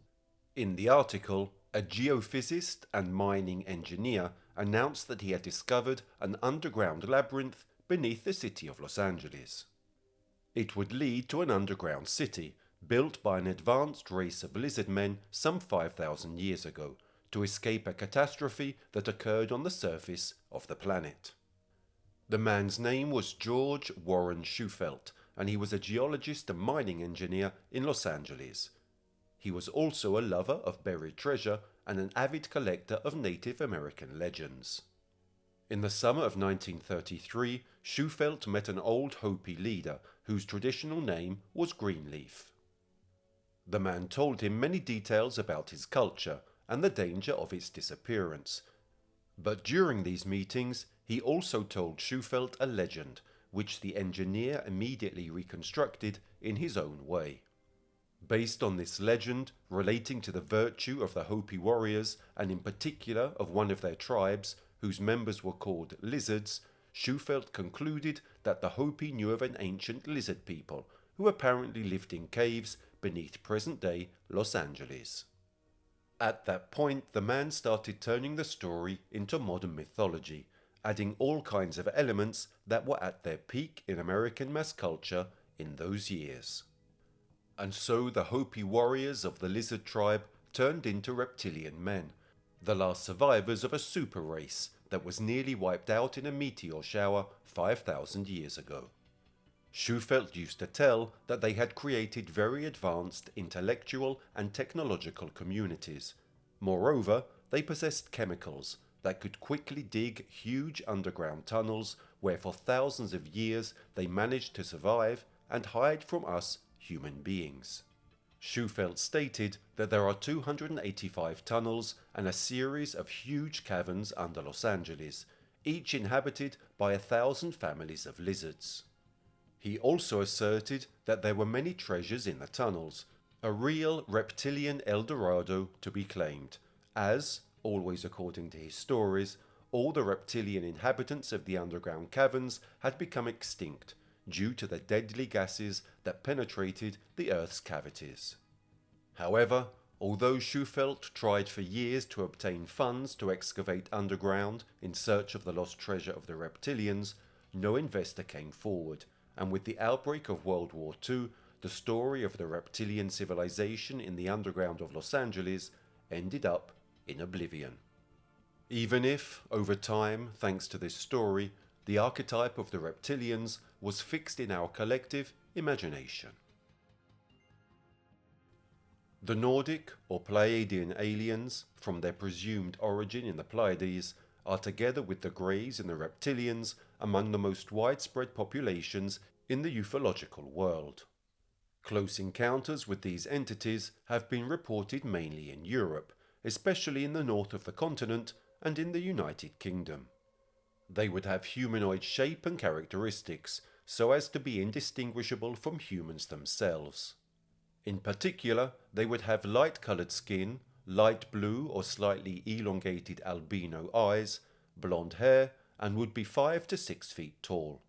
In the article, a geophysicist and mining engineer announced that he had discovered an underground labyrinth beneath the city of Los Angeles. It would lead to an underground city built by an advanced race of lizard men some 5,000 years ago to escape a catastrophe that occurred on the surface of the planet. The man's name was George Warren Shufelt, and he was a geologist and mining engineer in Los Angeles. He was also a lover of buried treasure and an avid collector of Native American legends. In the summer of 1933, Shufelt met an old Hopi leader whose traditional name was Greenleaf. The man told him many details about his culture and the danger of its disappearance. But during these meetings, he also told Shufelt a legend, which the engineer immediately reconstructed in his own way. Based on this legend, relating to the virtue of the Hopi warriors, and in particular of one of their tribes, whose members were called lizards, Shufelt concluded that the Hopi knew of an ancient lizard people, who apparently lived in caves beneath present-day Los Angeles. At that point, the man started turning the story into modern mythology, adding all kinds of elements that were at their peak in American mass culture in those years. And so the Hopi warriors of the lizard tribe turned into reptilian men, the last survivors of a super race that was nearly wiped out in a meteor shower 5,000 years ago. Shufelt used to tell that they had created very advanced intellectual and technological communities. Moreover, they possessed chemicals that could quickly dig huge underground tunnels where for thousands of years they managed to survive and hide from us human beings. Shufelt stated that there are 285 tunnels and a series of huge caverns under Los Angeles, each inhabited by 1,000 families of lizards. He also asserted that there were many treasures in the tunnels, a real reptilian El Dorado to be claimed, as, always according to his stories, all the reptilian inhabitants of the underground caverns had become extinct due to the deadly gases that penetrated the Earth's cavities. However, although Shufelt tried for years to obtain funds to excavate underground in search of the lost treasure of the Reptilians, no investor came forward, and with the outbreak of World War II, the story of the reptilian civilization in the underground of Los Angeles ended up in oblivion. Even if, over time, thanks to this story, the archetype of the Reptilians was fixed in our collective imagination. The Nordic or Pleiadian aliens, from their presumed origin in the Pleiades, are together with the Greys and the Reptilians among the most widespread populations in the ufological world. Close encounters with these entities have been reported mainly in Europe, especially in the north of the continent and in the United Kingdom. They would have humanoid shape and characteristics, so as to be indistinguishable from humans themselves. In particular, they would have light-coloured skin, light blue or slightly elongated albino eyes, blonde hair, and would be 5 to 6 feet tall.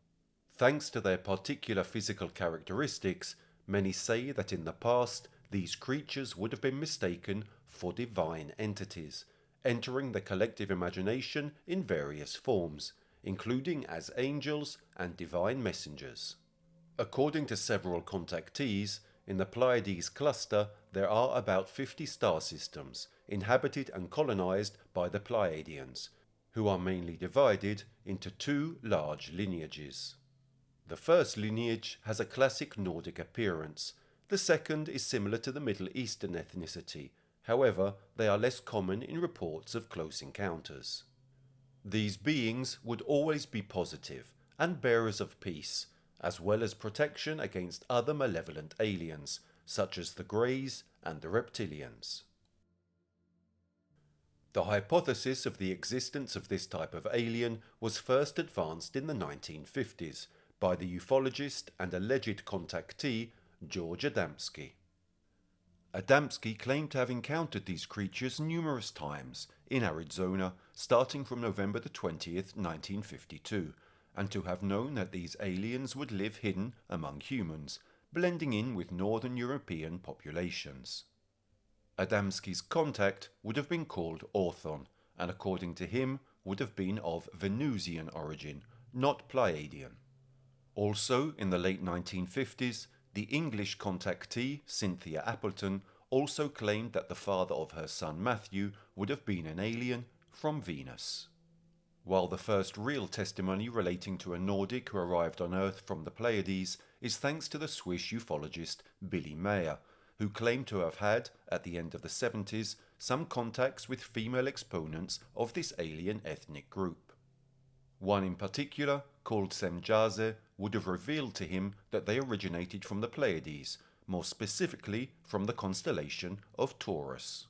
Thanks to their particular physical characteristics, many say that in the past these creatures would have been mistaken for divine entities, entering the collective imagination in various forms, including as angels and divine messengers. According to several contactees, in the Pleiades cluster there are about 50 star systems inhabited and colonized by the Pleiadians, who are mainly divided into two large lineages. The first lineage has a classic Nordic appearance. The second is similar to the Middle Eastern ethnicity, however they are less common in reports of close encounters. These beings would always be positive and bearers of peace, as well as protection against other malevolent aliens, such as the Greys and the Reptilians. The hypothesis of the existence of this type of alien was first advanced in the 1950s by the ufologist and alleged contactee George Adamski. Adamski claimed to have encountered these creatures numerous times in Arizona starting from November 20th, 1952, and to have known that these aliens would live hidden among humans, blending in with Northern European populations. Adamski's contact would have been called Orthon, and according to him would have been of Venusian origin, not Pleiadian. Also, in the late 1950s, the English contactee Cynthia Appleton also claimed that the father of her son Matthew would have been an alien from Venus. While the first real testimony relating to a Nordic who arrived on Earth from the Pleiades is thanks to the Swiss ufologist Billy Mayer, who claimed to have had, at the end of the 70s, some contacts with female exponents of this alien ethnic group. One in particular, called Semjaze, would have revealed to him that they originated from the Pleiades, more specifically from the constellation of Taurus.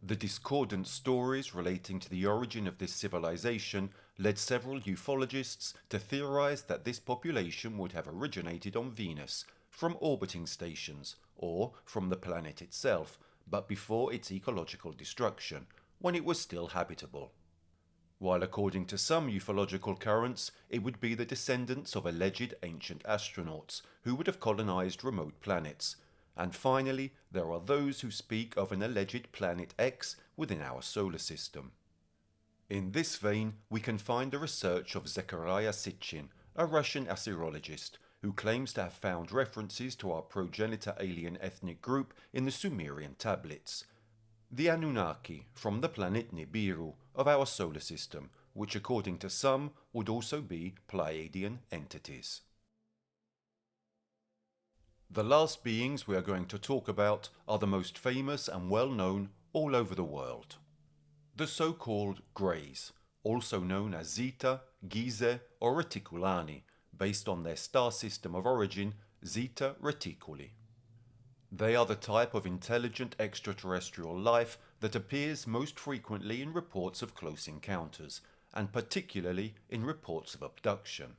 The discordant stories relating to the origin of this civilization led several ufologists to theorize that this population would have originated on Venus, from orbiting stations, or from the planet itself, but before its ecological destruction, when it was still habitable. While according to some ufological currents, it would be the descendants of alleged ancient astronauts who would have colonized remote planets. And finally, there are those who speak of an alleged Planet X within our solar system. In this vein, we can find the research of Zechariah Sitchin, a Russian assyriologist, who claims to have found references to our progenitor alien ethnic group in the Sumerian tablets. The Anunnaki from the planet Nibiru of our solar system, which according to some would also be Pleiadian entities. The last beings we are going to talk about are the most famous and well known all over the world. The so-called Greys, also known as Zeta, Gizeh or Reticulani, based on their star system of origin, Zeta Reticuli. They are the type of intelligent extraterrestrial life that appears most frequently in reports of close encounters, and particularly in reports of abduction.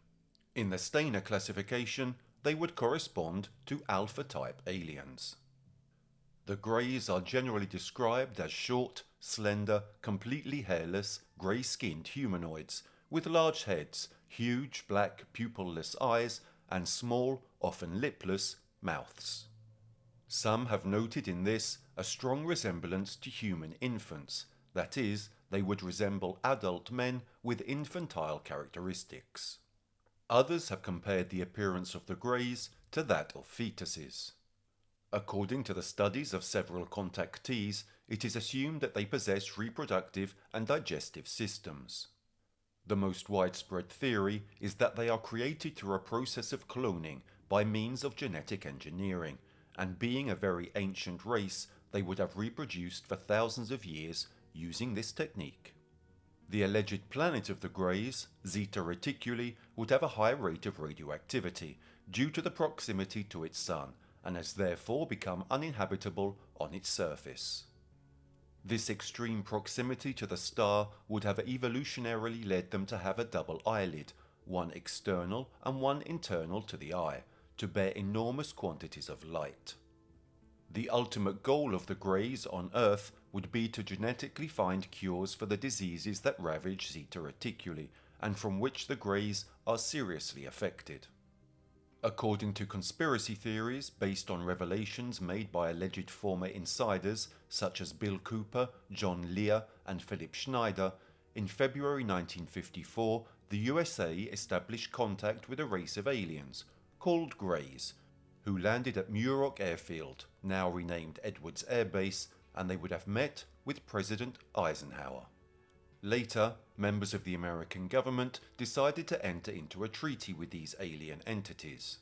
In the Steiner classification, they would correspond to alpha-type aliens. The Greys are generally described as short, slender, completely hairless, grey-skinned humanoids, with large heads, huge black pupilless eyes, and small, often lipless, mouths. Some have noted in this a strong resemblance to human infants, that is, they would resemble adult men with infantile characteristics. Others have compared the appearance of the Greys to that of fetuses. According to the studies of several contactees, it is assumed that they possess reproductive and digestive systems. The most widespread theory is that they are created through a process of cloning by means of genetic engineering, and being a very ancient race, they would have reproduced for thousands of years using this technique. The alleged planet of the Greys, Zeta Reticuli, would have a high rate of radioactivity due to the proximity to its sun, and has therefore become uninhabitable on its surface. This extreme proximity to the star would have evolutionarily led them to have a double eyelid, one external and one internal to the eye, to bear enormous quantities of light. The ultimate goal of the Greys on Earth would be to genetically find cures for the diseases that ravage Zeta Reticuli, and from which the Greys are seriously affected. According to conspiracy theories based on revelations made by alleged former insiders such as Bill Cooper, John Lear and Philip Schneider, in February 1954 the USA established contact with a race of aliens, called Greys, who landed at Muroc Airfield, now renamed Edwards Air Base, and they would have met with President Eisenhower. Later, members of the American government decided to enter into a treaty with these alien entities.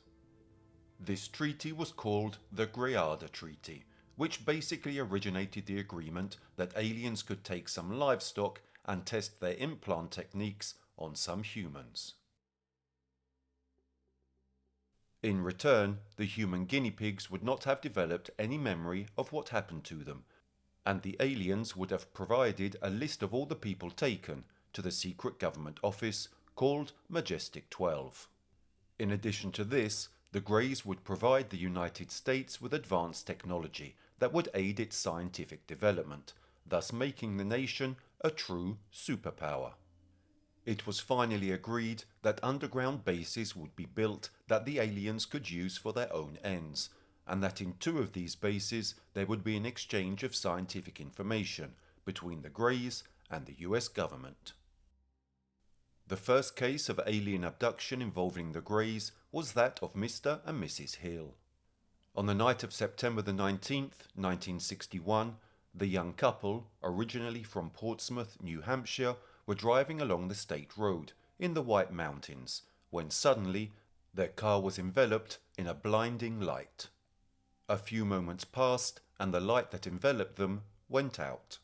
This treaty was called the Greada Treaty, which basically originated the agreement that aliens could take some livestock and test their implant techniques on some humans. In return, the human guinea pigs would not have developed any memory of what happened to them, and the aliens would have provided a list of all the people taken to the secret government office called Majestic 12. In addition to this, the Greys would provide the United States with advanced technology that would aid its scientific development, thus making the nation a true superpower. It was finally agreed that underground bases would be built that the aliens could use for their own ends, and that in 2 of these bases there would be an exchange of scientific information between the Greys and the US government. The first case of alien abduction involving the Greys was that of Mr. and Mrs. Hill. On the night of September the 19th, 1961, the young couple, originally from Portsmouth, New Hampshire, were driving along the state road in the White Mountains when suddenly their car was enveloped in a blinding light. A few moments passed and the light that enveloped them went out.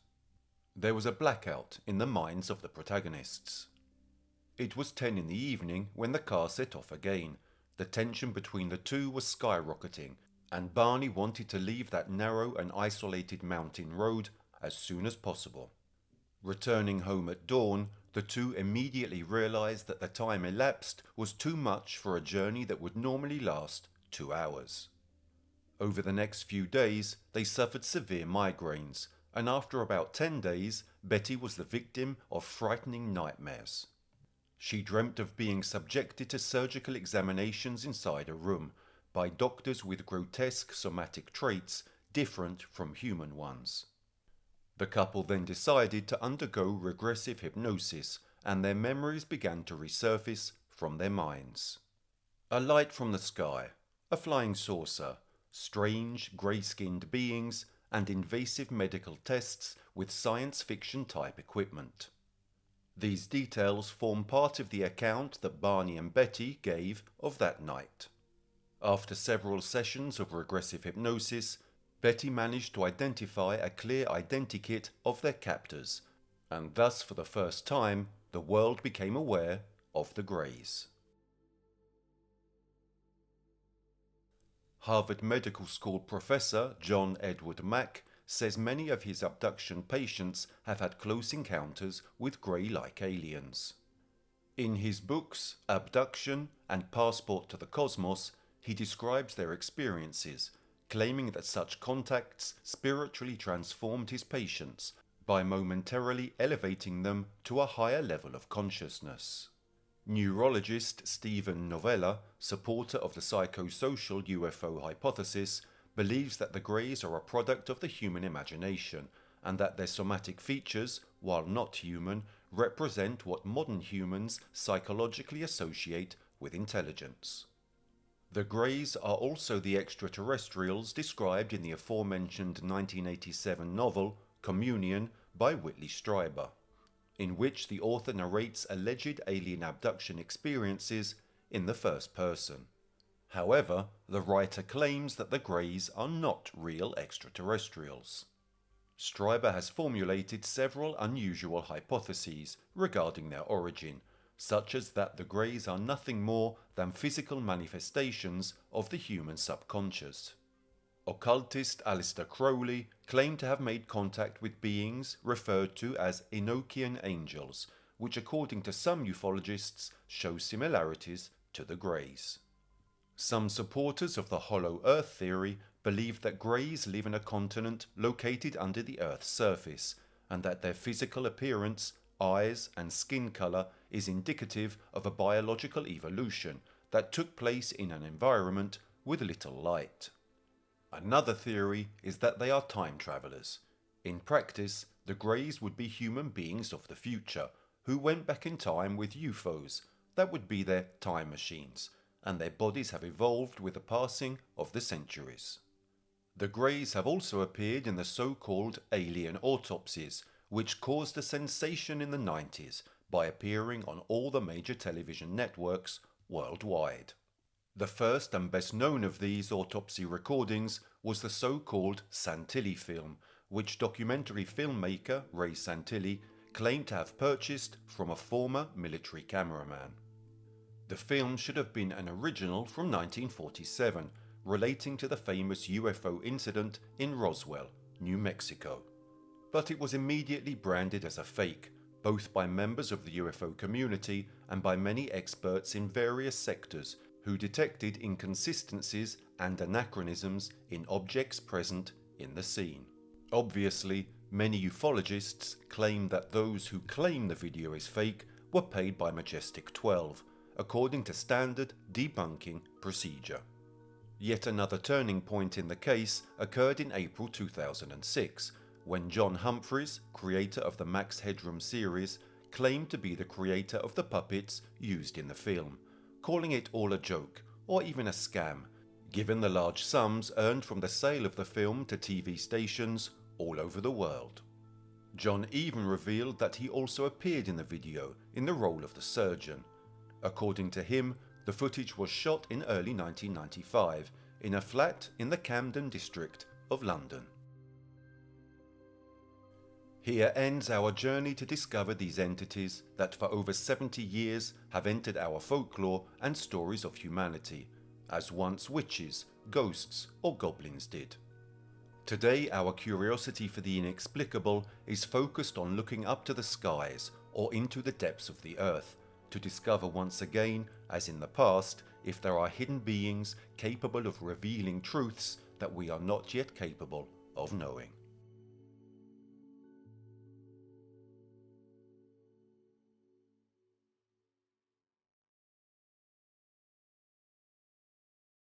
There was a blackout in the minds of the protagonists. It was 10 in the evening when the car set off again. The tension between the two was skyrocketing, and Barney wanted to leave that narrow and isolated mountain road as soon as possible. Returning home at dawn, the two immediately realized that the time elapsed was too much for a journey that would normally last 2 hours. Over the next few days, they suffered severe migraines, and after about 10 days, Betty was the victim of frightening nightmares. She dreamt of being subjected to surgical examinations inside a room by doctors with grotesque somatic traits different from human ones. The couple then decided to undergo regressive hypnosis, and their memories began to resurface from their minds. A light from the sky, a flying saucer, strange grey-skinned beings, and invasive medical tests with science fiction type equipment. These details form part of the account that Barney and Betty gave of that night. After several sessions of regressive hypnosis, Betty managed to identify a clear identikit of their captors, and thus for the first time the world became aware of the Greys. Harvard Medical School professor John Edward Mack says many of his abduction patients have had close encounters with Grey-like aliens. In his books Abduction and Passport to the Cosmos, he describes their experiences, claiming that such contacts spiritually transformed his patients by momentarily elevating them to a higher level of consciousness. Neurologist Stephen Novella, supporter of the psychosocial UFO hypothesis, believes that the Greys are a product of the human imagination, and that their somatic features, while not human, represent what modern humans psychologically associate with intelligence. The Greys are also the extraterrestrials described in the aforementioned 1987 novel Communion by Whitley Strieber, in which the author narrates alleged alien abduction experiences in the first person. However, the writer claims that the Greys are not real extraterrestrials. Stryber has formulated several unusual hypotheses regarding their origin, such as that the Greys are nothing more than physical manifestations of the human subconscious. Occultist Aleister Crowley claimed to have made contact with beings referred to as Enochian angels, which according to some ufologists show similarities to the Greys. Some supporters of the Hollow Earth theory believe that Greys live in a continent located under the Earth's surface, and that their physical appearance, eyes and skin colour is indicative of a biological evolution that took place in an environment with little light. Another theory is that they are time travellers. In practice, the Greys would be human beings of the future who went back in time with UFOs that would be their time machines, and their bodies have evolved with the passing of the centuries. The Greys have also appeared in the so-called alien autopsies, which caused a sensation in the 90s by appearing on all the major television networks worldwide. The first and best known of these autopsy recordings was the so-called Santilli film, which documentary filmmaker Ray Santilli claimed to have purchased from a former military cameraman. The film should have been an original from 1947, relating to the famous UFO incident in Roswell, New Mexico. But it was immediately branded as a fake, both by members of the UFO community and by many experts in various sectors who detected inconsistencies and anachronisms in objects present in the scene. Obviously, many ufologists claim that those who claim the video is fake were paid by Majestic 12, according to standard debunking procedure. Yet another turning point in the case occurred in April 2006, when John Humphreys, creator of the Max Headroom series, claimed to be the creator of the puppets used in the film, calling it all a joke, or even a scam, given the large sums earned from the sale of the film to TV stations all over the world. John even revealed that he also appeared in the video in the role of the surgeon. According to him, the footage was shot in early 1995 in a flat in the Camden district of London. Here ends our journey to discover these entities that for over 70 years have entered our folklore and stories of humanity, as once witches, ghosts or goblins did. Today our curiosity for the inexplicable is focused on looking up to the skies or into the depths of the earth, to discover once again, as in the past, if there are hidden beings capable of revealing truths that we are not yet capable of knowing.